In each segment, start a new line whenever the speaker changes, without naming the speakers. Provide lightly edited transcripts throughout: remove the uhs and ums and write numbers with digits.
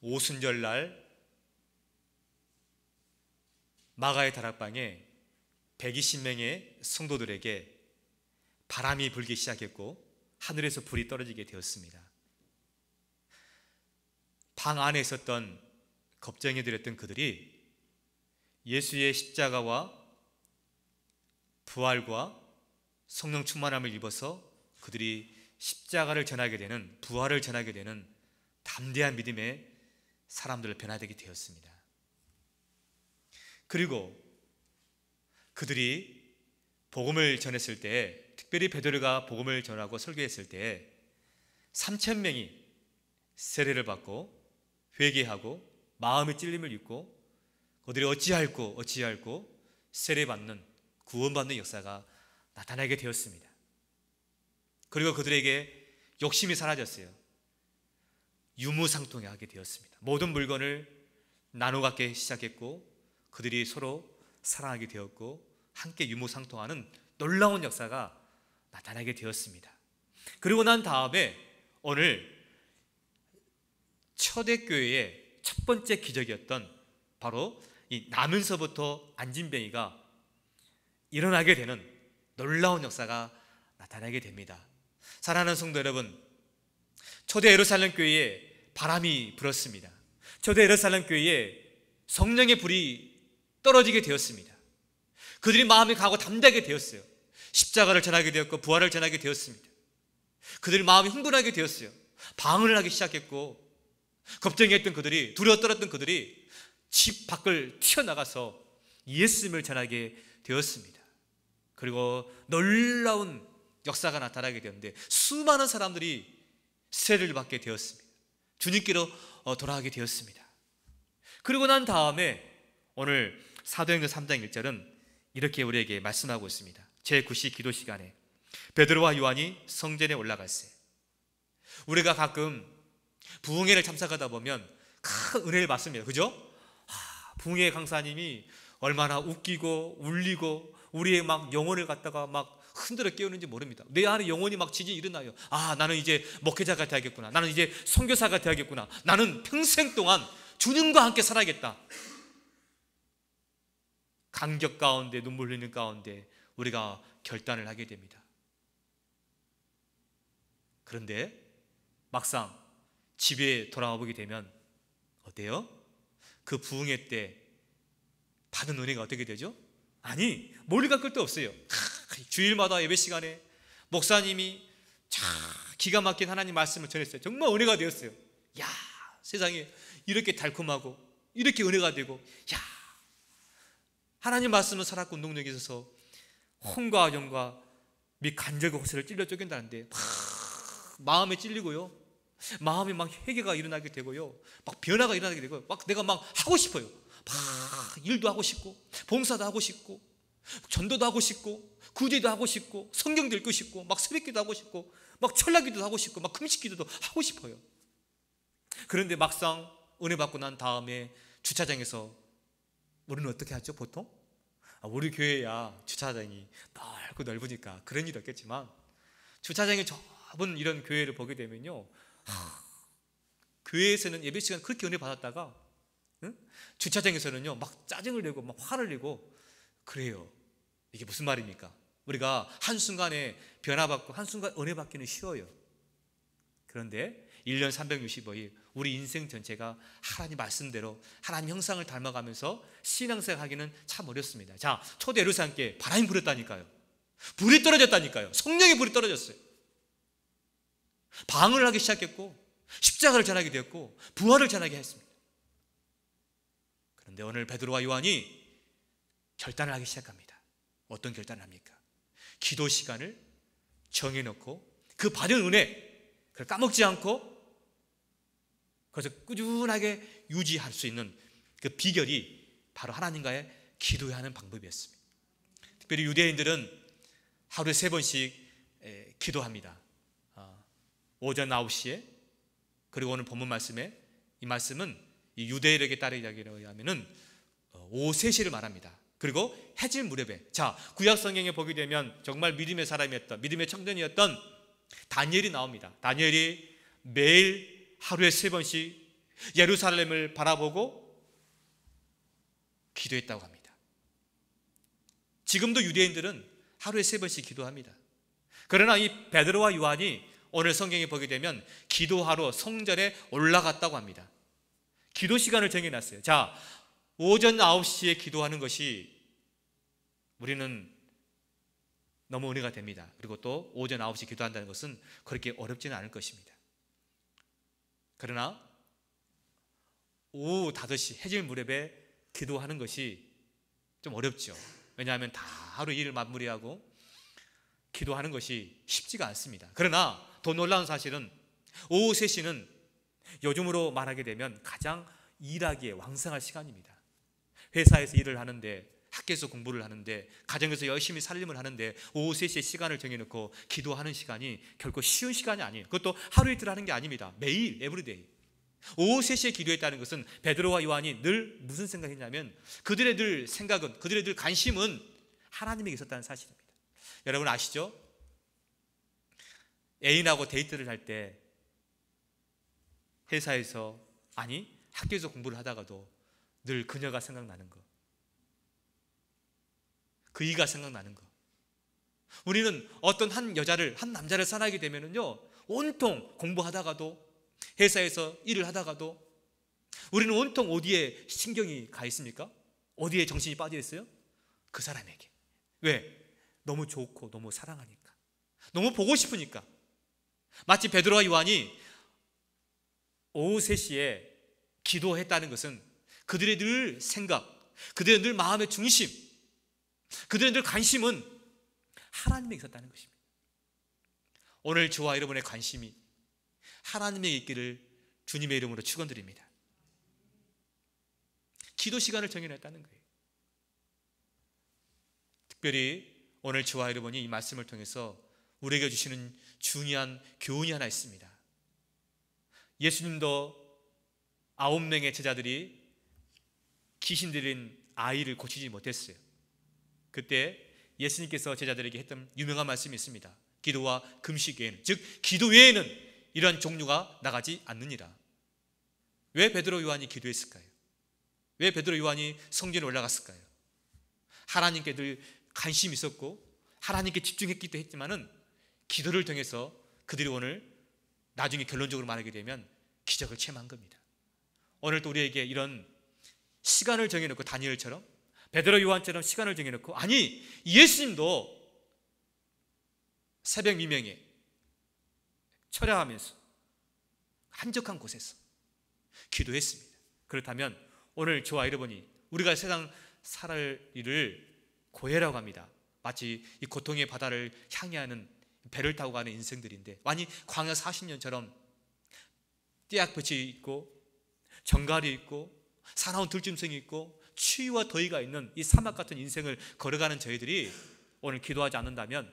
오순절날 마가의 다락방에 120명의 성도들에게 바람이 불기 시작했고 하늘에서 불이 떨어지게 되었습니다. 방 안에 있었던 겁쟁이들이었던 그들이 예수의 십자가와 부활과 성령 충만함을 입어서 그들이 십자가를 전하게 되는, 부활을 전하게 되는 담대한 믿음의 사람들을 변화되게 되었습니다. 그리고 그들이 복음을 전했을 때, 특별히 베드로가 복음을 전하고 설교했을 때 3,000명이 세례를 받고 회개하고 마음의 찔림을 입고 그들이 어찌할꼬 세례받는, 구원받는 역사가 나타나게 되었습니다. 그리고 그들에게 욕심이 사라졌어요. 유무상통하게 되었습니다. 모든 물건을 나눠 갖기 시작했고 그들이 서로 사랑하게 되었고 함께 유무상통하는 놀라운 역사가 나타나게 되었습니다. 그리고 난 다음에 오늘 초대교회의 첫 번째 기적이었던 바로 이 나면서부터 안진뱅이가 일어나게 되는 놀라운 역사가 나타나게 됩니다. 사랑하는 성도 여러분, 초대 예루살렘 교회에 바람이 불었습니다. 초대 예루살렘 교회에 성령의 불이 떨어지게 되었습니다. 그들이 마음이 가고 담대하게 되었어요. 십자가를 전하게 되었고 부활을 전하게 되었습니다. 그들이 마음이 흥분하게 되었어요. 방언을 하기 시작했고 겁쟁이했던 그들이, 두려워 떨었던 그들이 집 밖을 튀어나가서 예수님을 전하게 되었습니다. 그리고 놀라운 역사가 나타나게 되었는데 수많은 사람들이 세례를 받게 되었습니다. 주님께로 돌아가게 되었습니다. 그리고 난 다음에 오늘 사도행전 3장 1절은 이렇게 우리에게 말씀하고 있습니다. 제9시 기도 시간에 베드로와 요한이 성전에 올라갔어요. 우리가 가끔 부흥회를 참석하다 보면 큰 은혜를 받습니다. 그죠? 부흥회 강사님이 얼마나 웃기고 울리고 우리의 막 영혼을 갖다가 막 흔들어 깨우는지 모릅니다. 내 안에 영혼이 막 지진이 일어나요. 나는 이제 목회자가 되야겠구나. 나는 이제 선교사가 되야겠구나. 나는 평생 동안 주님과 함께 살아야겠다. 감격 가운데 눈물 흘리는 가운데 우리가 결단을 하게 됩니다. 그런데 막상 집에 돌아와 보게 되면 어때요? 그 부흥회 때 받은 은혜가 어떻게 되죠? 아니, 멀리 갈 것도 없어요. 주일마다 예배 시간에 목사님이 기가 막힌 하나님 말씀을 전했어요. 정말 은혜가 되었어요. 야, 세상에 이렇게 달콤하고 이렇게 은혜가 되고, 야, 하나님 말씀은 살았고 운동력이 있어서 혼과 영과 및 간절과 호세를 찔러 쪼갠다는데 막 마음에 찔리고요, 마음에 막 회개가 일어나게 되고요, 막 변화가 일어나게 되고, 막 내가 막 하고 싶어요. 막 일도 하고 싶고 봉사도 하고 싶고 전도도 하고 싶고 구제도 하고 싶고 성경도 읽고 싶고 막 새벽기도 하고 싶고 막 철야기도 하고 싶고 막 금식기도도 하고 싶어요. 그런데 막상 은혜 받고 난 다음에 주차장에서 우리는 어떻게 하죠? 보통? 우리 교회야 주차장이 넓고 넓으니까 그런 일 없겠지만 주차장이 좁은 이런 교회를 보게 되면요, 교회에서는 예배 시간 그렇게 은혜 받았다가 주차장에서는요 막 짜증을 내고 막 화를 내고 그래요. 이게 무슨 말입니까? 우리가 한순간에 변화받고 한순간 은혜 받기는 쉬워요. 그런데 1년 365일 우리 인생 전체가 하나님 말씀대로 하나님 형상을 닮아가면서 신앙생활 하기는 참 어렵습니다. 자, 초대 예루살렘께 바람이 불었다니까요. 불이 떨어졌다니까요. 성령의 불이 떨어졌어요. 방언을 하기 시작했고 십자가를 전하게 되었고 부활을 전하게 했습니다. 그런데 오늘 베드로와 요한이 결단을 하기 시작합니다. 어떤 결단을 합니까? 기도 시간을 정해놓고 그 받은 은혜 그걸 까먹지 않고 그래서 꾸준하게 유지할 수 있는 그 비결이 바로 하나님과의 기도해야 하는 방법이었습니다. 특별히 유대인들은 하루에 3번씩 기도합니다. 오전 9시에, 그리고 오늘 본문 말씀에 이 말씀은 이 유대인에게 따르기 하면은 오후 3시를 말합니다. 그리고 해질 무렵에, 자, 구약 성경에 보게 되면 정말 믿음의 사람이었던, 믿음의 청년이었던 다니엘이 나옵니다. 다니엘이 매일 하루에 3번씩 예루살렘을 바라보고 기도했다고 합니다. 지금도 유대인들은 하루에 3번씩 기도합니다. 그러나 이 베드로와 요한이 오늘 성경에 보게 되면 기도하러 성전에 올라갔다고 합니다. 기도 시간을 정해놨어요. 자, 오전 9시에 기도하는 것이 우리는 너무 은혜가 됩니다. 그리고 또 오전 9시 기도한다는 것은 그렇게 어렵지는 않을 것입니다. 그러나 오후 5시 해질 무렵에 기도하는 것이 좀 어렵죠. 왜냐하면 다 하루 일을 마무리하고 기도하는 것이 쉽지가 않습니다. 그러나 더 놀라운 사실은 오후 3시는 요즘으로 말하게 되면 가장 일하기에 왕성할 시간입니다. 회사에서 일을 하는데, 학교에서 공부를 하는데, 가정에서 열심히 살림을 하는데 오후 3시에 시간을 정해놓고 기도하는 시간이 결코 쉬운 시간이 아니에요. 그것도 하루 이틀 하는 게 아닙니다. 매일, 에브리데이. 오후 3시에 기도했다는 것은 베드로와 요한이 늘 무슨 생각했냐면 그들의 늘 생각은, 그들의 늘 관심은 하나님에게 있었다는 사실입니다. 여러분 아시죠? 애인하고 데이트를 할 때 회사에서, 아니 학교에서 공부를 하다가도 늘 그녀가 생각나는 거, 그이가 생각나는 거. 우리는 어떤 한 여자를, 한 남자를 사랑하게 되면은요, 온통 공부하다가도, 회사에서 일을 하다가도 우리는 온통 어디에 신경이 가 있습니까? 어디에 정신이 빠져 있어요? 그 사람에게. 왜? 너무 좋고 너무 사랑하니까, 너무 보고 싶으니까. 마치 베드로와 요한이 오후 3시에 기도했다는 것은 그들의 늘 생각, 그들의 늘 마음의 중심, 그들의 늘 관심은 하나님에게 있었다는 것입니다. 오늘 저와 여러분의 관심이 하나님에게 있기를 주님의 이름으로 축원드립니다. 기도 시간을 정해놨다는 거예요. 특별히 오늘 저와 여러분이 이 말씀을 통해서 우리에게 주시는 중요한 교훈이 하나 있습니다. 예수님도 9명의 제자들이 귀신 들린 아이를 고치지 못했어요. 그때 예수님께서 제자들에게 했던 유명한 말씀이 있습니다. 기도와 금식 외에는, 즉 기도 외에는 이러한 종류가 나가지 않느니라. 왜 베드로 요한이 기도했을까요? 왜 베드로 요한이 성전에 올라갔을까요? 하나님께 늘 관심이 있었고 하나님께 집중했기도 했지만은 기도를 통해서 그들이 오늘 나중에 결론적으로 말하게 되면 기적을 체험한 겁니다. 오늘도 우리에게 이런 시간을 정해놓고, 다니엘처럼, 베드로 요한처럼 시간을 정해놓고, 아니 예수님도 새벽 미명에 철야하면서 한적한 곳에서 기도했습니다. 그렇다면 오늘 저와 여러분이 우리가 세상 살을 일을 고해라고 합니다. 마치 이 고통의 바다를 향해하는 배를 타고 가는 인생들인데, 아니 광야 40년처럼 띠약볕이 있고 정갈이 있고 사나운 들짐승이 있고 추위와 더위가 있는 이 사막 같은 인생을 걸어가는 저희들이 오늘 기도하지 않는다면,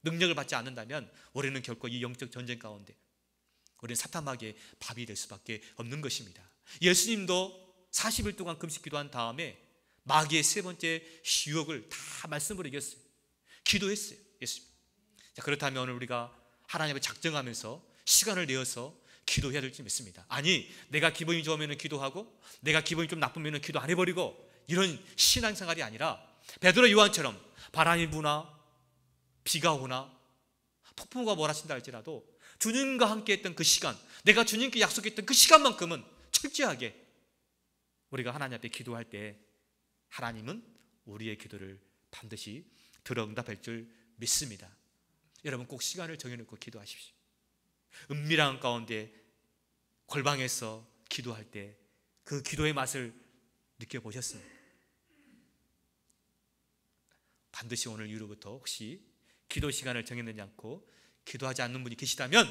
능력을 받지 않는다면 우리는 결코 이 영적 전쟁 가운데 우리는 사탄마귀의 밥이 될 수밖에 없는 것입니다. 예수님도 40일 동안 금식 기도한 다음에 마귀의 3번째 유혹을 다 말씀으로 이겼어요. 기도했어요, 예수님. 자, 그렇다면 오늘 우리가 하나님을 작정하면서 시간을 내어서 기도해야 될지 믿습니다. 아니 내가 기분이 좋으면 기도하고 내가 기분이 좀 나쁘면 기도 안 해버리고, 이런 신앙생활이 아니라 베드로 요한처럼 바람이 부나 비가 오나 폭풍우가 몰아친다 할지라도 주님과 함께 했던 그 시간, 내가 주님께 약속했던 그 시간만큼은 철저하게 우리가 하나님 앞에 기도할 때 하나님은 우리의 기도를 반드시 들어 응답할 줄 믿습니다. 여러분 꼭 시간을 정해놓고 기도하십시오. 은밀한 가운데 골방에서 기도할 때 그 기도의 맛을 느껴보셨습니까? 반드시 오늘 이후로부터 혹시 기도 시간을 정해놓지 않고 기도하지 않는 분이 계시다면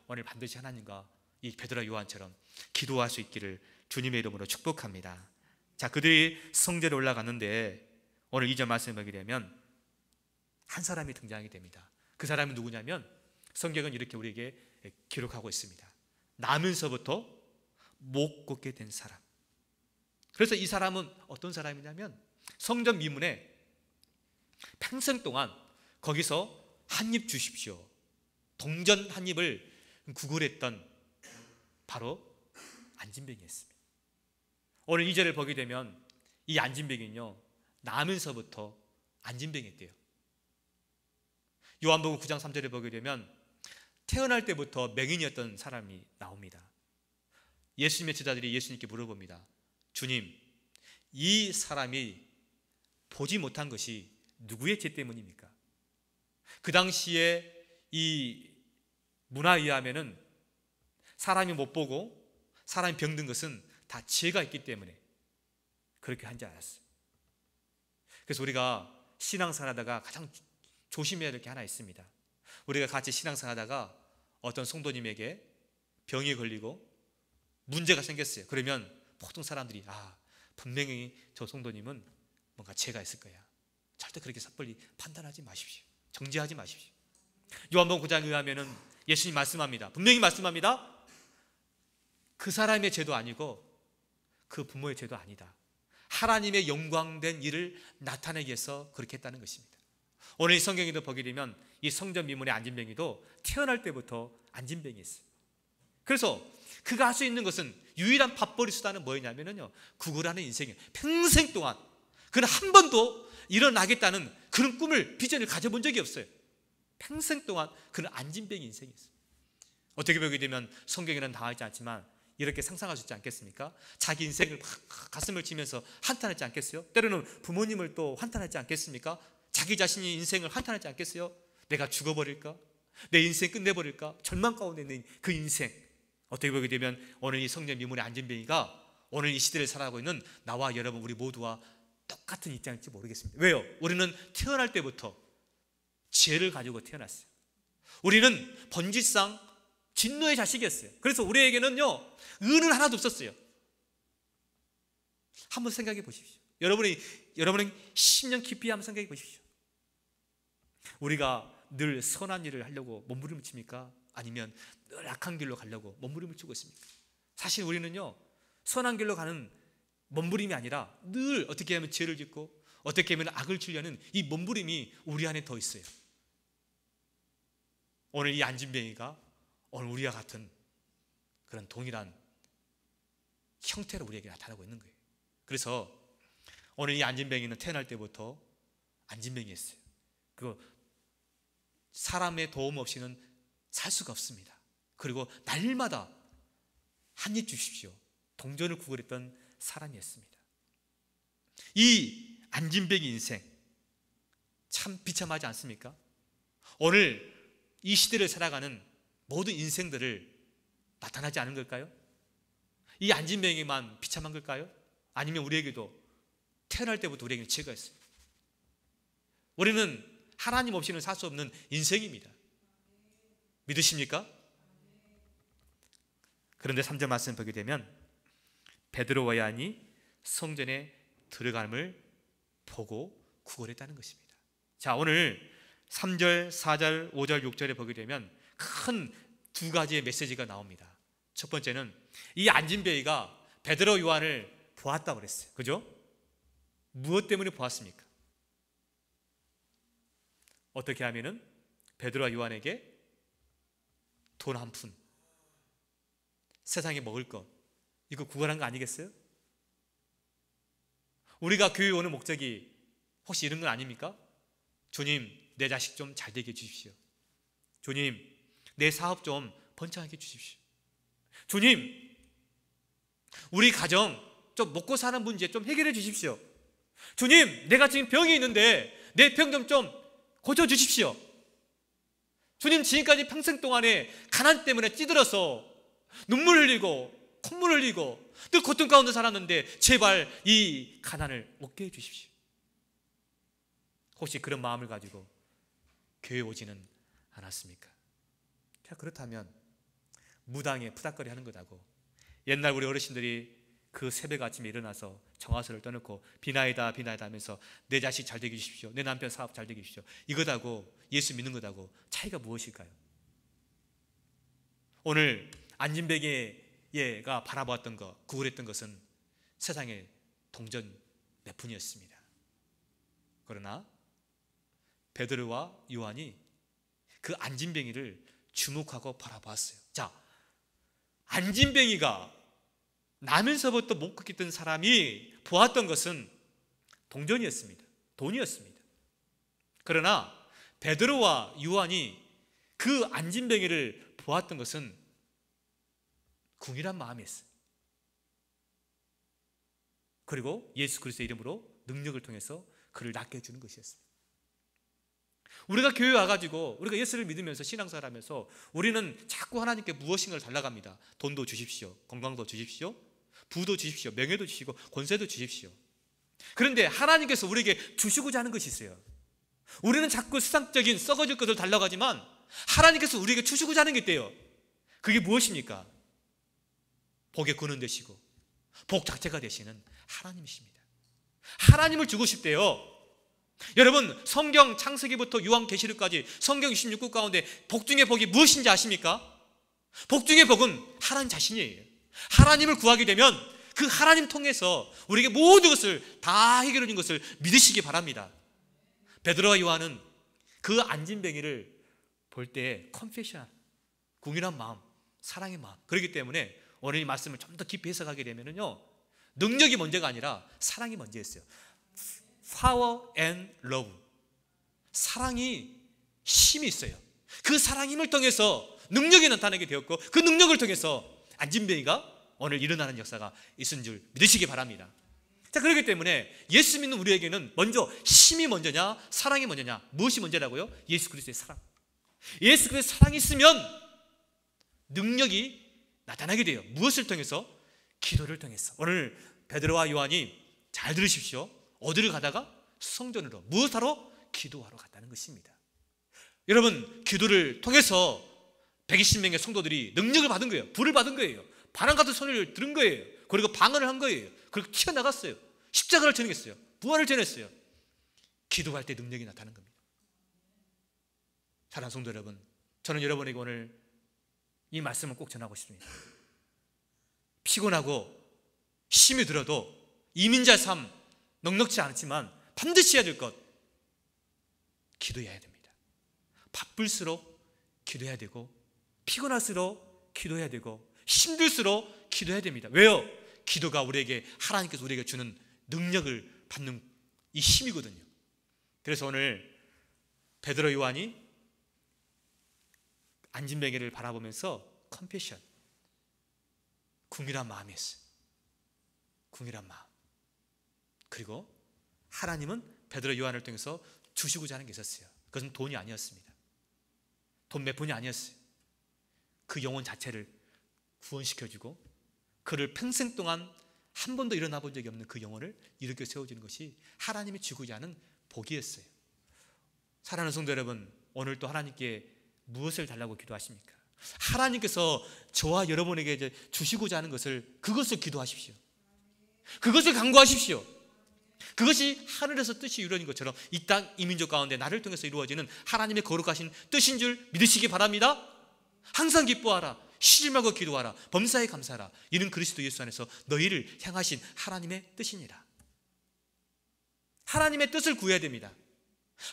오늘 반드시 하나님과 이 베드로 요한처럼 기도할 수 있기를 주님의 이름으로 축복합니다. 자, 그들이 성전에 올라갔는데 오늘 2절 말씀을 보게 되면 한 사람이 등장하게 됩니다. 그 사람이 누구냐면 성경은 이렇게 우리에게 기록하고 있습니다. 나면서부터 못 걷게 된 사람. 그래서 이 사람은 어떤 사람이냐면 성전 미문에 평생 동안 거기서 한 입 주십시오, 동전 한 입을 구걸했던 바로 안진뱅이였습니다. 오늘 2절을 보게 되면 이 안진뱅이는요, 나면서부터 안진뱅이였대요. 요한복음 9장 3절을 보게 되면 태어날 때부터 맹인이었던 사람이 나옵니다. 예수님의 제자들이 예수님께 물어봅니다. 주님, 이 사람이 보지 못한 것이 누구의 죄 때문입니까? 그 당시에 이 문화에 의하면은 사람이 못 보고 사람이 병든 것은 다 죄가 있기 때문에 그렇게 한 줄 알았어요. 그래서 우리가 신앙생활하다가 가장 조심해야 될 게 하나 있습니다. 우리가 같이 신앙생활하다가 어떤 성도님에게 병이 걸리고 문제가 생겼어요. 그러면 보통 사람들이 분명히 저 성도님은 뭔가 죄가 있을 거야. 절대 그렇게 섣불리 판단하지 마십시오. 정죄하지 마십시오. 요한복음 9장에 의하면은 예수님 말씀합니다. 분명히 말씀합니다. 그 사람의 죄도 아니고 그 부모의 죄도 아니다. 하나님의 영광된 일을 나타내기 위해서 그렇게 했다는 것입니다. 오늘 이 성경에도 보게 되면 이 성전 미문의 안진뱅이도 태어날 때부터 안진뱅이였어요. 그래서 그가 할 수 있는 것은 유일한 밥벌이 수단은 뭐였냐면요, 구걸하는 인생이에요. 평생 동안 그는 한 번도 일어나겠다는 그런 꿈을, 비전을 가져본 적이 없어요. 평생 동안 그는 안진뱅이 인생이었어요. 어떻게 보게 되면 성경에는 나와있지 않지만 이렇게 상상할 수 있지 않겠습니까? 자기 인생을 가슴을 치면서 한탄하지 않겠어요? 때로는 부모님을 또 한탄하지 않겠습니까? 자기 자신이 인생을 한탄하지 않겠어요? 내가 죽어버릴까? 내 인생 끝내버릴까? 절망 가운데 있는 그 인생. 어떻게 보게 되면 오늘 이 성전 미문의 안진뱅이가 오늘 이 시대를 살아가고 있는 나와 여러분, 우리 모두와 똑같은 입장일지 모르겠습니다. 왜요? 우리는 태어날 때부터 죄를 가지고 태어났어요. 우리는 번지상 진노의 자식이었어요. 그래서 우리에게는요, 의는 하나도 없었어요. 한번 생각해 보십시오. 여러분이 10년 깊이 한번 생각해 보십시오. 우리가 늘 선한 일을 하려고 몸부림을 칩니까? 아니면 늘 악한 길로 가려고 몸부림을 치고 있습니까? 사실 우리는요, 선한 길로 가는 몸부림이 아니라 늘 어떻게 하면 죄를 짓고 어떻게 하면 악을 치려는 이 몸부림이 우리 안에 더 있어요. 오늘 이 안진뱅이가 오늘 우리와 같은 그런 동일한 형태로 우리에게 나타나고 있는 거예요. 그래서 오늘 이 안진뱅이는 태어날 때부터 안진뱅이였어요. 그리고 사람의 도움 없이는 살 수가 없습니다. 그리고 날마다 한 입 주십시오, 동전을 구걸했던 사람이었습니다. 이 안진뱅이 인생 참 비참하지 않습니까? 오늘 이 시대를 살아가는 모든 인생들을 나타나지 않은 걸까요? 이 안진뱅이만 비참한 걸까요? 아니면 우리에게도 태어날 때부터 우리에게는 죄가 있어요. 우리는 하나님 없이는 살 수 없는 인생입니다. 믿으십니까? 그런데 3절 말씀 보게 되면 베드로와 요한이 성전에 들어감을 보고 구걸했다는 것입니다. 자, 오늘 3절, 4절, 5절, 6절에 보게 되면 큰 두 가지의 메시지가 나옵니다. 첫 번째는 이 안진뱅이가 베드로 요한을 보았다고 그랬어요. 그죠? 무엇 때문에 보았습니까? 어떻게 하면은 베드로와 요한에게 돈 한 푼, 세상에 먹을 것, 이거 구걸한 거 아니겠어요? 우리가 교회 오는 목적이 혹시 이런 건 아닙니까? 주님, 내 자식 좀 잘 되게 해주십시오. 주님, 내 사업 좀 번창하게 해주십시오. 주님, 우리 가정 좀 먹고 사는 문제 좀 해결해 주십시오. 주님, 내가 지금 병이 있는데 내 병 좀 고쳐주십시오. 주님, 지금까지 평생 동안에 가난 때문에 찌들어서 눈물 흘리고 콧물 흘리고 늘 고통 가운데 살았는데 제발 이 가난을 없게 해주십시오. 혹시 그런 마음을 가지고 교회 오지는 않았습니까? 자, 그렇다면 무당에 푸닥거리 하는 것하고 옛날 우리 어르신들이 그 새벽 아침에 일어나서 정화서를 떠놓고 비나이다 비나이다 하면서 내 자식 잘 되게 해주십시오, 내 남편 사업 잘 되게 해주십시오, 이것하고 예수 믿는 것하고 차이가 무엇일까요? 오늘 안진뱅이가 바라보았던 것, 구걸했던 것은 세상의 동전 몇 푼이었습니다. 그러나 베드로와 요한이 그 안진뱅이를 주목하고 바라보았어요. 자, 안진뱅이가 나면서부터 못 걷던 사람이 보았던 것은 동전이었습니다. 돈이었습니다. 그러나 베드로와 요한이 그 안진뱅이를 보았던 것은 궁일한 마음이었어요. 그리고 예수 그리스도의 이름으로 능력을 통해서 그를 낫게 해주는 것이었습니다. 우리가 교회 와가지고 우리가 예수를 믿으면서 신앙생활하면서 우리는 자꾸 하나님께 무엇인가를 달라갑니다. 돈도 주십시오, 건강도 주십시오, 부도 주십시오, 명예도 주시고 권세도 주십시오. 그런데 하나님께서 우리에게 주시고자 하는 것이 있어요. 우리는 자꾸 세상적인 썩어질 것을 달라고 하지만 하나님께서 우리에게 주시고자 하는 게 있대요. 그게 무엇입니까? 복의 근원 되시고 복 자체가 되시는 하나님이십니다. 하나님을 주고 싶대요. 여러분, 성경 창세기부터 요한계시록까지 성경 66국 가운데 복 중의 복이 무엇인지 아십니까? 복 중의 복은 하나님 자신이에요. 하나님을 구하게 되면 그 하나님 통해서 우리에게 모든 것을 다 해결해 준 것을 믿으시기 바랍니다. 베드로와 요한은 그 안진뱅이를 볼 때 컨페션, 궁일한 마음, 사랑의 마음, 그렇기 때문에 오늘 이 말씀을 좀 더 깊이 해석하게 되면요, 능력이 먼저가 아니라 사랑이 먼저였어요. Power and love. 사랑이 힘이 있어요. 그 사랑의 힘을 통해서 능력이 나타나게 되었고, 그 능력을 통해서 안진뱅이가 오늘 일어나는 역사가 있은 줄 믿으시기 바랍니다. 자, 그렇기 때문에 예수 믿는 우리에게는 먼저 힘이 먼저냐, 사랑이 먼저냐, 무엇이 먼저라고요? 예수 그리스도의 사랑. 예수 그리스도의 사랑이 있으면 능력이 나타나게 돼요. 무엇을 통해서? 기도를 통해서. 오늘 베드로와 요한이 잘 들으십시오. 어디를 가다가? 성전으로. 무엇하러? 기도하러 갔다는 것입니다. 여러분, 기도를 통해서 120명의 성도들이 능력을 받은 거예요. 불을 받은 거예요. 바람 같은 소리를 들은 거예요. 그리고 방언을 한 거예요. 그리고 튀어나갔어요. 십자가를 전했어요. 부활을 전했어요. 기도할 때 능력이 나타나는 겁니다. 사랑하는 성도 여러분, 저는 여러분에게 오늘 이 말씀을 꼭 전하고 싶습니다. 피곤하고 힘이 들어도 이민자 삶 넉넉지 않지만 반드시 해야 될 것, 기도해야 됩니다. 바쁠수록 기도해야 되고, 피곤할수록 기도해야 되고, 힘들수록 기도해야 됩니다. 왜요? 기도가 우리에게, 하나님께서 우리에게 주는 능력을 받는 이 힘이거든요. 그래서 오늘 베드로 요한이 안진뱅이를 바라보면서 컴패션, 궁일한 마음이었어요. 궁일한 마음. 그리고 하나님은 베드로 요한을 통해서 주시고자 하는 게 있었어요. 그것은 돈이 아니었습니다. 돈 몇 푼이 아니었어요. 그 영혼 자체를 구원시켜주고 그를 평생 동안 한 번도 일어나 본 적이 없는 그 영혼을 일으켜 세워주는 것이 하나님이 주고자 하는 복이었어요. 사랑하는 성도 여러분, 오늘 또 하나님께 무엇을 달라고 기도하십니까? 하나님께서 저와 여러분에게 이제 주시고자 하는 것을, 그것을 기도하십시오. 그것을 간구하십시오. 그것이 하늘에서 뜻이 이루어진 것처럼 이 땅, 이 민족 가운데 나를 통해서 이루어지는 하나님의 거룩하신 뜻인 줄 믿으시기 바랍니다. 항상 기뻐하라, 쉬지 말고 기도하라, 범사에 감사하라. 이는 그리스도 예수 안에서 너희를 향하신 하나님의 뜻이니라. 하나님의 뜻을 구해야 됩니다.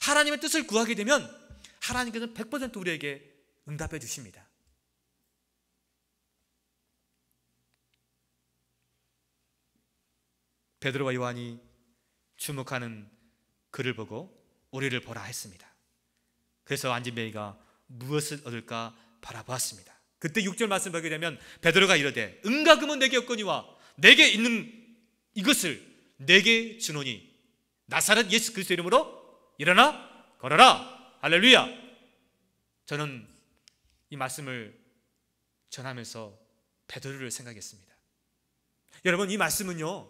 하나님의 뜻을 구하게 되면 하나님께서는 100% 우리에게 응답해 주십니다. 베드로와 요한이 주목하는 그를 보고 우리를 보라 했습니다. 그래서 안진뱅이가 무엇을 얻을까 바라보았습니다. 그때 6절 말씀 보게 되면 베드로가 이르되 은과 금은 내게 없거니와 내게 있는 이것을 내게 주노니 나사렛 예수 그리스도 이름으로 일어나 걸어라. 할렐루야. 저는 이 말씀을 전하면서 베드로를 생각했습니다. 여러분, 이 말씀은요,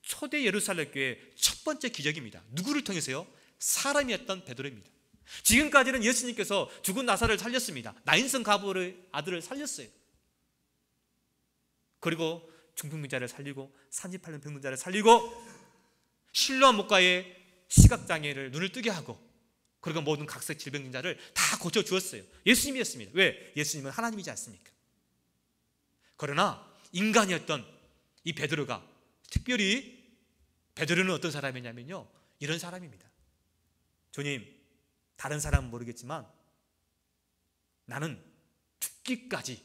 초대 예루살렘 교회의 첫 번째 기적입니다. 누구를 통해서요? 사람이었던 베드로입니다. 지금까지는 예수님께서 죽은 나사렛을 살렸습니다. 나인성 가부의 아들을 살렸어요. 그리고 중풍병자를 살리고 산지팔린 병자를 살리고 실로암 목가의 시각장애를 눈을 뜨게 하고, 그리고 모든 각색 질병자를 다 고쳐주었어요. 예수님이었습니다. 왜? 예수님은 하나님이지 않습니까? 그러나 인간이었던 이 베드로가, 특별히 베드로는 어떤 사람이냐면요, 이런 사람입니다. 주님, 다른 사람은 모르겠지만 나는 죽기까지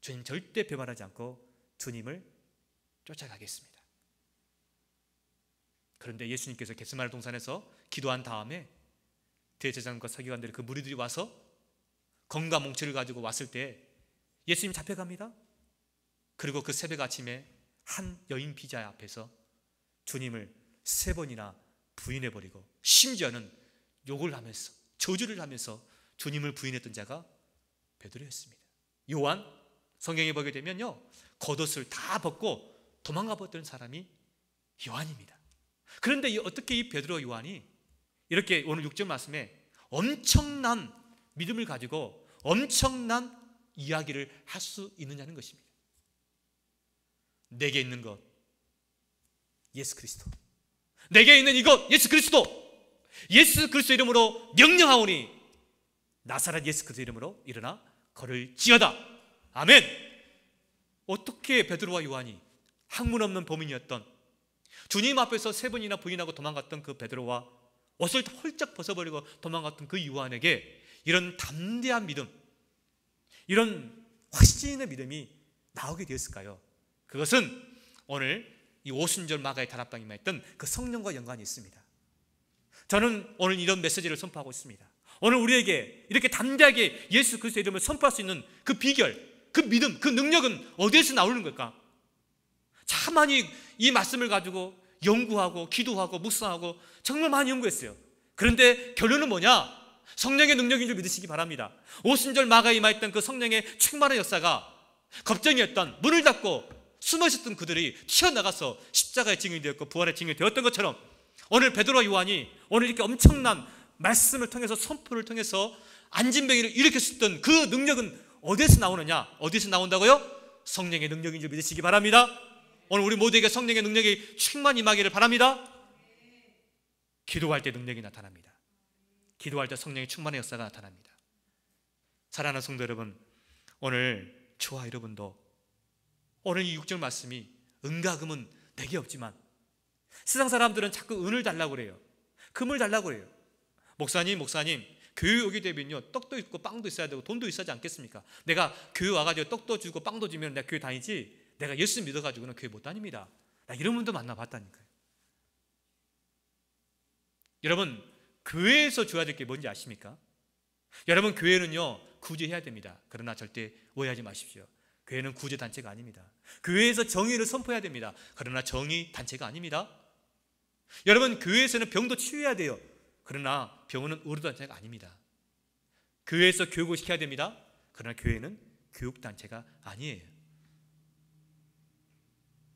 주님 절대 배반하지 않고 주님을 쫓아가겠습니다. 그런데 예수님께서 겟세마네 동산에서 기도한 다음에 대제사장과 서기관들이 그 무리들이 와서 검과 몽치를 가지고 왔을 때 예수님 잡혀갑니다. 그리고 그 새벽 아침에 한 여인 비자 앞에서 주님을 3번이나 부인해버리고 심지어는 욕을 하면서 저주를 하면서 주님을 부인했던 자가 베드로였습니다. 요한, 성경에 보게 되면요, 겉옷을 다 벗고 도망가 버렸던 사람이 요한입니다. 그런데 어떻게 이 베드로 요한이 이렇게 오늘 6절 말씀에 엄청난 믿음을 가지고 엄청난 이야기를 할 수 있느냐는 것입니다. 내게 있는 것 예수 그리스도, 내게 있는 이것 예수 그리스도, 예수 그리스도 이름으로 명령하오니 나사렛 예수 그리스도 이름으로 일어나 걸을지어다. 아멘. 어떻게 베드로와 요한이 학문 없는 범인이었던, 주님 앞에서 3번이나 부인하고 도망갔던 그 베드로와 옷을 홀쩍 벗어버리고 도망갔던 그 요한에게 이런 담대한 믿음, 이런 확신의 믿음이 나오게 되었을까요? 그것은 오늘 이 오순절 마가의 다락방에 임했던 그 성령과 연관이 있습니다. 저는 오늘 이런 메시지를 선포하고 있습니다. 오늘 우리에게 이렇게 담대하게 예수 그리스도의 이름을 선포할 수 있는 그 비결, 그 믿음, 그 능력은 어디에서 나오는 걸까? 참 많이 이 말씀을 가지고 연구하고 기도하고 묵상하고 정말 많이 연구했어요. 그런데 결론은 뭐냐? 성령의 능력인 줄 믿으시기 바랍니다. 오순절 마가에 임하였던 그 성령의 충만한 역사가 겁쟁이였던, 문을 닫고 숨어 있었던 그들이 튀어나가서 십자가의 증인이 되었고 부활의 증인이 되었던 것처럼 오늘 베드로와 요한이 오늘 이렇게 엄청난 말씀을 통해서 선포를 통해서 안진뱅이를 일으켰었던 그 능력은 어디에서 나오느냐? 어디에서 나온다고요? 성령의 능력인 줄 믿으시기 바랍니다. 오늘 우리 모두에게 성령의 능력이 충만히 임하기를 바랍니다. 기도할 때 능력이 나타납니다. 기도할 때 성령의 충만의 역사가 나타납니다. 사랑하는 성도 여러분, 오늘 저와 여러분도 오늘 이 6절 말씀이 은과 금은 내게 없지만 세상 사람들은 자꾸 은을 달라고 그래요. 금을 달라고 그래요. 목사님 교회 오게 되면요, 떡도 있고 빵도 있어야 되고 돈도 있어야 하지 않겠습니까? 내가 교회 와가지고 떡도 주고 빵도 주면 내가 교회 다니지, 내가 예수 믿어가지고는 교회 못 다닙니다. 나 이런 분도 만나봤다니까요. 여러분, 교회에서 줘야 될 게 뭔지 아십니까? 여러분, 교회는요 구제해야 됩니다. 그러나 절대 오해하지 마십시오. 교회는 구제 단체가 아닙니다. 교회에서 정의를 선포해야 됩니다. 그러나 정의 단체가 아닙니다. 여러분, 교회에서는 병도 치유해야 돼요. 그러나 병원은 의료 단체가 아닙니다. 교회에서 교육을 시켜야 됩니다. 그러나 교회는 교육 단체가 아니에요.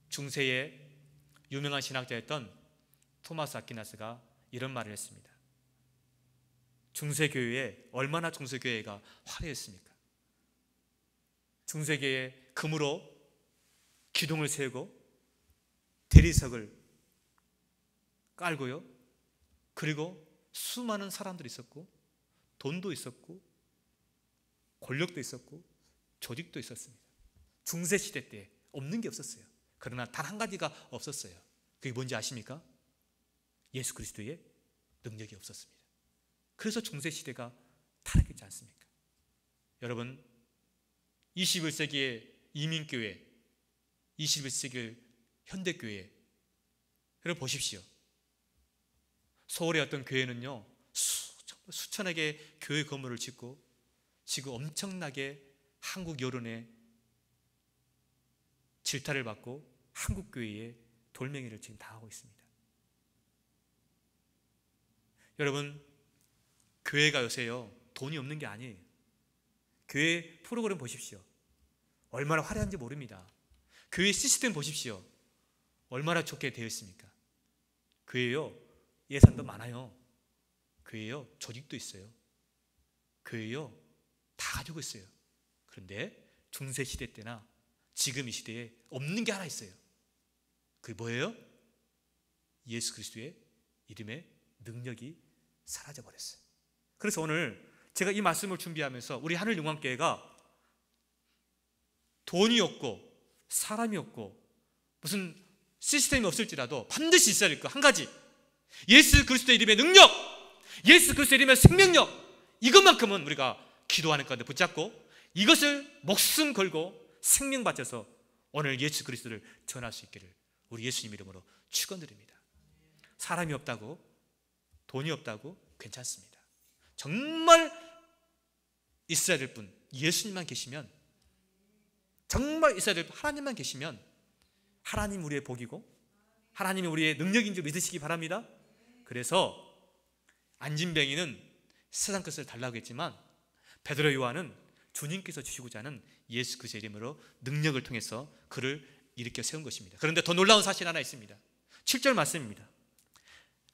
중세의 유명한 신학자였던 토마스 아퀴나스가 이런 말을 했습니다. 중세교회에 얼마나 중세교회가 화려했습니까? 중세교회에 금으로 기둥을 세우고 대리석을 깔고요, 그리고 수많은 사람들이 있었고 돈도 있었고 권력도 있었고 조직도 있었습니다. 중세시대 때 없는 게 없었어요. 그러나 단 한 가지가 없었어요. 그게 뭔지 아십니까? 예수 그리스도의 능력이 없었습니다. 그래서 중세시대가 타락했지 않습니까? 여러분, 21세기의 이민교회, 21세기의 현대교회, 여러분 보십시오. 서울의 어떤 교회는요 수천여 개의 교회 건물을 짓고 지금 엄청나게 한국 여론의 질타를 받고 한국교회의 돌멩이를 지금 당하고 있습니다. 여러분, 교회가 요새요 돈이 없는 게 아니에요. 교회 프로그램 보십시오. 얼마나 화려한지 모릅니다. 교회 시스템 보십시오. 얼마나 좋게 되어 있습니까? 교회요 예산도 많아요. 교회요 조직도 있어요. 교회요 다 가지고 있어요. 그런데 중세시대 때나 지금 이 시대에 없는 게 하나 있어요. 그게 뭐예요? 예수 그리스도의 이름의 능력이 사라져버렸어요. 그래서 오늘 제가 이 말씀을 준비하면서 우리 하늘영광교회가 돈이 없고 사람이 없고 무슨 시스템이 없을지라도 반드시 있어야 될 거 한 가지, 예수 그리스도의 이름의 능력, 예수 그리스도의 이름의 생명력, 이것만큼은 우리가 기도하는 가운데 붙잡고 이것을 목숨 걸고 생명 바쳐서 오늘 예수 그리스도를 전할 수 있기를 우리 예수님 이름으로 축원드립니다. 사람이 없다고, 돈이 없다고 괜찮습니다. 정말 있어야 될 분, 예수님만 계시면, 정말 있어야 될 분, 하나님만 계시면 하나님 우리의 복이고 하나님이 우리의 능력인 줄 믿으시기 바랍니다. 그래서 안진뱅이는 세상 것을 달라고 했지만 베드로 요한은 주님께서 주시고자 하는 예수 그리스도의 이름으로 능력을 통해서 그를 일으켜 세운 것입니다. 그런데 더 놀라운 사실 하나 있습니다. 7절 말씀입니다.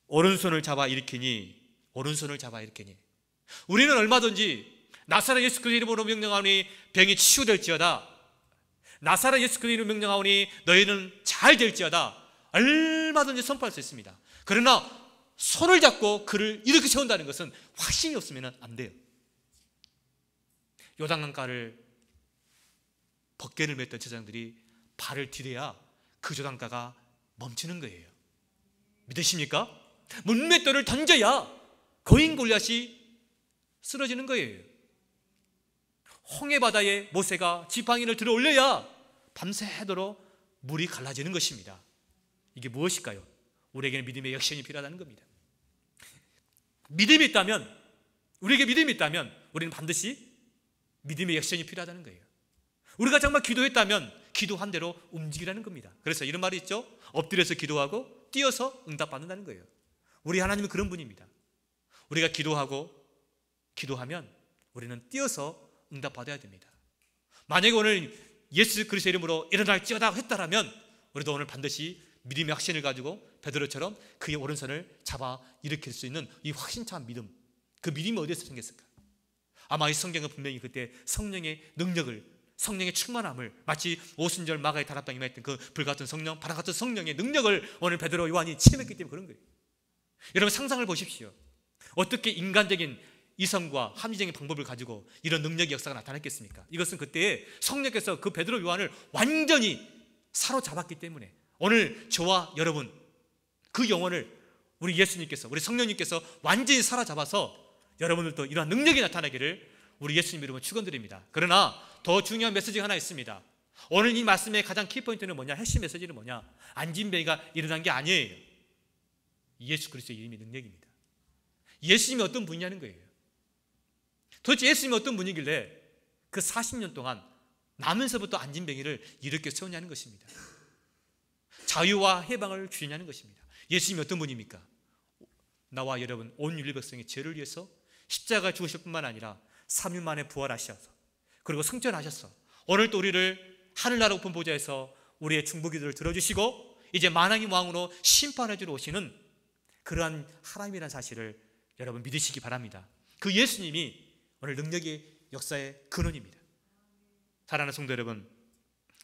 오른손을 잡아 일으키니, 오른손을 잡아 일으키니. 우리는 얼마든지 나사렛 예수 그리스도의 이름으로 명령하오니 병이 치유될지어다, 나사렛 예수 그리스도의 이름으로 명령하오니 너희는 잘 될지어다, 얼마든지 선포할 수 있습니다. 그러나 손을 잡고 그를 이렇게 세운다는 것은 확신이 없으면 안 돼요. 요단강가를 벗개를 맸던 제사장들이 발을 디뎌야 그 요단강가가 멈추는 거예요. 믿으십니까? 문맷돌을 던져야 거인 골리앗이 쓰러지는 거예요. 홍해바다에 모세가 지팡이를 들어 올려야 밤새도록 물이 갈라지는 것입니다. 이게 무엇일까요? 우리에게는 믿음의 역신이 필요하다는 겁니다. 믿음이 있다면, 우리에게 믿음이 있다면 우리는 반드시 믿음의 역신이 필요하다는 거예요. 우리가 정말 기도했다면 기도한 대로 움직이라는 겁니다. 그래서 이런 말이 있죠. 엎드려서 기도하고 뛰어서 응답받는다는 거예요. 우리 하나님은 그런 분입니다. 우리가 기도하면 우리는 뛰어서 응답받아야 됩니다. 만약에 오늘 예수 그리스도의 이름으로 일어날지어다 했다라면 우리도 오늘 반드시 믿음의 확신을 가지고 베드로처럼 그의 오른손을 잡아 일으킬 수 있는 이 확신찬 믿음, 그 믿음이 어디에서 생겼을까? 아마 이 성경은 분명히 그때 성령의 능력을, 성령의 충만함을, 마치 오순절 마가의 다락방에 임했던 그 불같은 성령, 바람같은 성령의 능력을 오늘 베드로 요한이 체험했기 때문에 그런 거예요. 여러분 상상을 보십시오. 어떻게 인간적인 이성과 합리적인 방법을 가지고 이런 능력의 역사가 나타났겠습니까? 이것은 그때 성령께서 그 베드로 요한을 완전히 사로잡았기 때문에 오늘 저와 여러분 그 영혼을 우리 예수님께서, 우리 성령님께서 완전히 사로잡아서 여러분들도 이러한 능력이 나타나기를 우리 예수님 이름으로 축원드립니다. 그러나 더 중요한 메시지가 하나 있습니다. 오늘 이 말씀의 가장 키포인트는 뭐냐? 핵심 메시지는 뭐냐? 안진뱅이가 일어난 게 아니에요. 예수 그리스도의 이름이 능력입니다. 예수님이 어떤 분이냐는 거예요. 도대체 예수님이 어떤 분이길래 그 40년 동안 나면서부터 안진뱅이를 일으켜 세우냐는 것입니다. 자유와 해방을 주시냐는 것입니다. 예수님이 어떤 분입니까? 나와 여러분 온 인류 백성의 죄를 위해서 십자가에 죽으실 뿐만 아니라 3일 만에 부활하셔서 그리고 승천하셔서 오늘 또 우리를 하늘나라 높은 보좌에서 우리의 중보기도를 들어주시고 이제 만왕의 왕으로 심판해 주러 오시는 그러한 하나님이라는 사실을 여러분 믿으시기 바랍니다. 그 예수님이 오늘 능력의 역사의 근원입니다. 사랑하는 성도 여러분,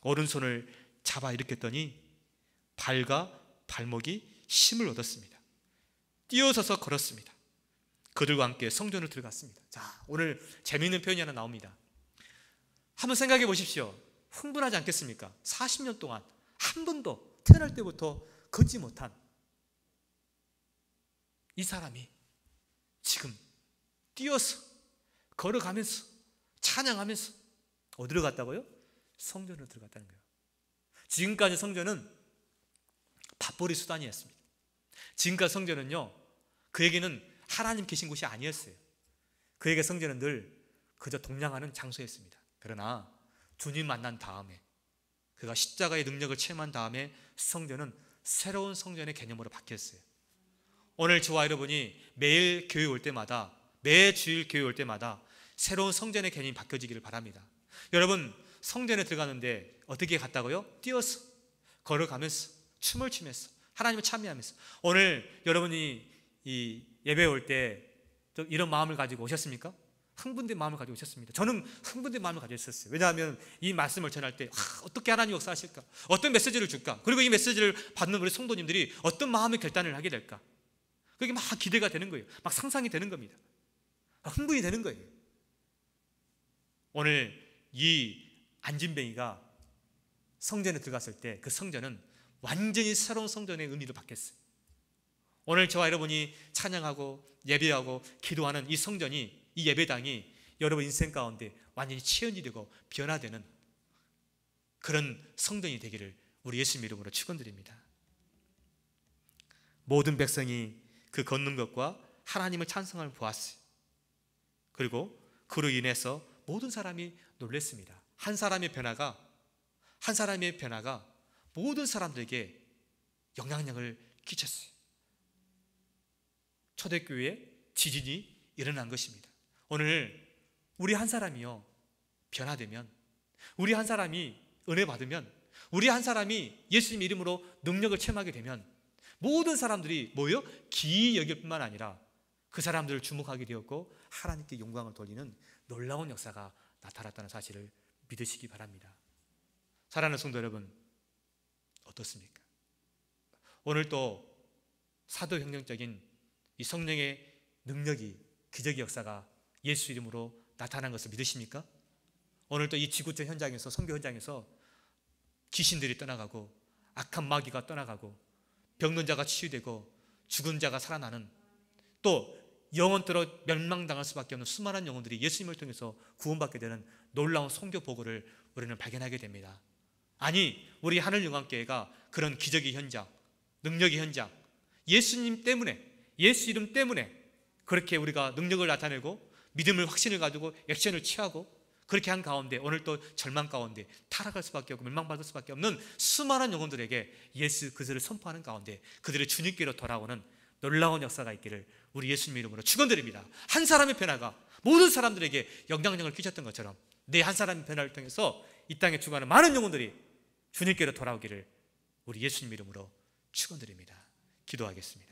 오른손을 잡아 일으켰더니 발과 발목이 힘을 얻었습니다. 뛰어서서 걸었습니다. 그들과 함께 성전으로 들어갔습니다. 자, 오늘 재미있는 표현이 하나 나옵니다. 한번 생각해 보십시오. 흥분하지 않겠습니까? 40년 동안 한 번도 태어날 때부터 걷지 못한 이 사람이 지금 뛰어서 걸어가면서 찬양하면서 어디로 갔다고요? 성전으로 들어갔다는 거예요. 지금까지 성전은 밥벌이 수단이었습니다. 지금까지 성전은요, 그에게는 하나님 계신 곳이 아니었어요. 그에게 성전은 늘 그저 동냥하는 장소였습니다. 그러나 주님 만난 다음에, 그가 십자가의 능력을 체험한 다음에 성전은 새로운 성전의 개념으로 바뀌었어요. 오늘 저와 여러분이 매일 교회 올 때마다, 매 주일 교회 올 때마다 새로운 성전의 개념이 바뀌어지기를 바랍니다. 여러분 성전에 들어가는데 어떻게 갔다고요? 뛰어서, 걸어가면서, 춤을 추면서, 하나님을 찬미하면서. 오늘 여러분이 이 예배 올 때 이런 마음을 가지고 오셨습니까? 흥분된 마음을 가지고 오셨습니다. 저는 흥분된 마음을 가지고 있었어요. 왜냐하면 이 말씀을 전할 때 어떻게 하나님 역사하실까? 어떤 메시지를 줄까? 그리고 이 메시지를 받는 우리 성도님들이 어떤 마음의 결단을 하게 될까? 그게 막 기대가 되는 거예요. 막 상상이 되는 겁니다. 흥분이 되는 거예요. 오늘 이 안진뱅이가 성전에 들어갔을 때 그 성전은 완전히 새로운 성전의 의미로 바뀌었어요. 오늘 저와 여러분이 찬양하고 예배하고 기도하는 이 성전이, 이 예배당이 여러분 인생 가운데 완전히 체현이 되고 변화되는 그런 성전이 되기를 우리 예수님 이름으로 축원드립니다. 모든 백성이 그 걷는 것과 하나님을 찬송을 보았어요. 그리고 그로 인해서 모든 사람이 놀랐습니다. 한 사람의 변화가 모든 사람들에게 영향력을 끼쳤어요. 초대교회에 지진이 일어난 것입니다. 오늘 우리 한 사람이요 변화되면, 우리 한 사람이 은혜 받으면, 우리 한 사람이 예수님 이름으로 능력을 체험하게 되면 모든 사람들이 뭐예요? 기이 여길 뿐만 아니라 그 사람들을 주목하게 되었고 하나님께 영광을 돌리는 놀라운 역사가 나타났다는 사실을 믿으시기 바랍니다. 사랑하는 성도 여러분, 어떻습니까? 오늘 또 사도혁명적인 이 성령의 능력이, 기적의 역사가 예수 이름으로 나타난 것을 믿으십니까? 오늘 또 이 지구촌 현장에서, 선교 현장에서 귀신들이 떠나가고 악한 마귀가 떠나가고 병든 자가 치유되고 죽은 자가 살아나는, 또 영원토로 멸망당할 수밖에 없는 수많은 영혼들이 예수님을 통해서 구원받게 되는 놀라운 선교 보고를 우리는 발견하게 됩니다. 아니, 우리 하늘영광교회가 그런 기적의 현장, 능력의 현장, 예수님 때문에, 예수 이름 때문에 그렇게 우리가 능력을 나타내고 믿음을, 확신을 가지고 액션을 취하고 그렇게 한 가운데 오늘 또 절망 가운데 타락할 수밖에 없고 멸망받을 수밖에 없는 수많은 영혼들에게 예수 그들을 선포하는 가운데 그들의 주님께로 돌아오는 놀라운 역사가 있기를 우리 예수님 이름으로 축원드립니다. 한 사람의 변화가 모든 사람들에게 영향력을 끼쳤던 것처럼 내 한 사람의 변화를 통해서 이 땅에 죽어가는 많은 영혼들이 주님께로 돌아오기를 우리 예수님 이름으로 축원드립니다. 기도하겠습니다.